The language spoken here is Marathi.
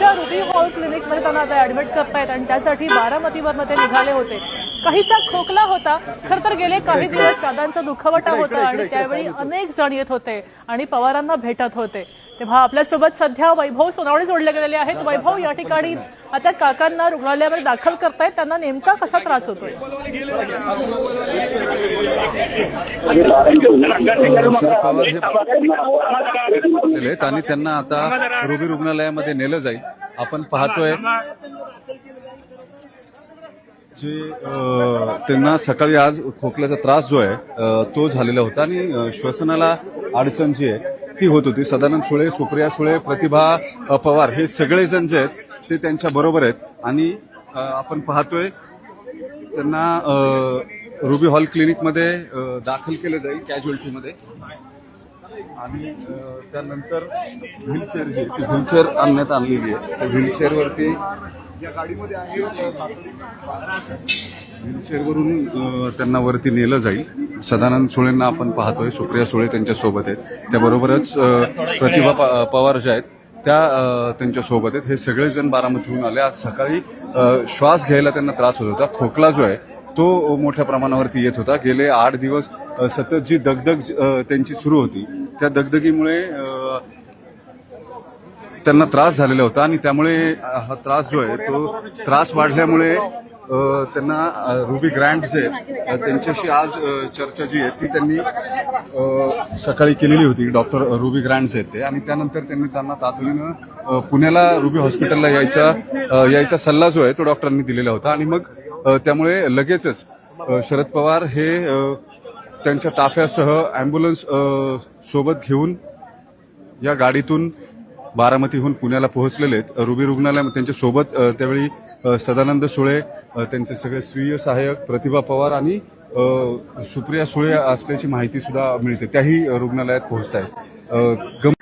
मुंबईच्या रुबी हॉल क्लिनिकमध्ये त्यांना आता ऍडमिट करतायत आणि त्यासाठी बारामतीवरनं ते निघाले होते. काहीसा खोकला होता. खरं तर गेले काही दिवस दादांचा दुखवटा होता आणि त्यावेळी अनेक जण येत होते आणि पवारांना भेटत होते. तेव्हा आपल्यासोबत सध्या वैभव सोनावणे जोडले गेलेले आहेत. वैभव, या ठिकाणी आता काकांना रुग्णालयामध्ये दाखल करतायत, त्यांना नेमका कसा त्रास होतोय? आणि त्यांना आता रुबी रुग्णालयामध्ये नेलं जाईल. आपण पाहतोय जे त्यांना सकाळी आज खोकल्याचा त्रास जो आहे तो झालेला होता आणि श्वसनाला अडचण जी आहे ती होत होती. सदानंद सुळे, सुप्रिया सुळे, प्रतिभा पवार हे सगळेजण जे आहेत ते त्यांच्या बरोबर आहेत आणि आपण पाहतोय त्यांना रुबी हॉल क्लिनिकमध्ये दाखल केलं जाईल कॅज्युअल्टीमध्ये आणि त्यानंतर व्हीलचेअर जी ती व्हीलचेअर आणण्यात आणलेली आहे. त्या व्हीलचेअरवरती या गाडीमध्ये व्हीलचेअरवरून त्यांना वरती नेलं जाईल. सदानंद सुळेंना आपण पाहतोय, सुप्रिया सुळे त्यांच्या सोबत आहेत, त्याबरोबरच प्रतिभा पवार ज्या आहेत त्या त्यांच्या सोबत आहेत. हे सगळेजण बारामतीहून आले. आज सकाळी श्वास घ्यायला त्यांना त्रास होत होता. खोकला जो आहे तो मोठ्या प्रमाणावरती येत होता. गेले 8 दिवस सतत जी दगदग त्यांची सुरू होती त्या दगदगीमुळे त्यांना त्रास झालेला होता आणि त्यामुळे हा त्रास जो आहे तो त्रास वाढल्यामुळे त्यांना रुबी ग्रँट जे त्यांच्याशी आज चर्चा जी आहे ती त्यांनी सकाळी केलेली होती. डॉक्टर रुबी ग्रँट्स आहेत ते आणि त्यानंतर त्यांना तातडीनं पुण्याला रुबी हॉस्पिटलला यायचा सल्ला जो आहे तो डॉक्टरांनी दिलेला होता आणि मग त्यामुळे लगेचच शरद पवार हे त्यांच्या ताफ्यासह अँब्युलन्स सोबत घेऊन या गाडीतून बारामतीहून पुण्याला पोहोचलेले आहेत. रुबी रुग्णालयामध्ये त्यांच्या सोबत त्यावेळी सदानंद सुळे, त्यांचे सगळे स्वीय सहाय्यक, प्रतिभा पवार आणि सुप्रिया सुळे असल्याची माहिती सुद्धा मिळते. त्याही रुग्णालयात पोहोचत आहेत.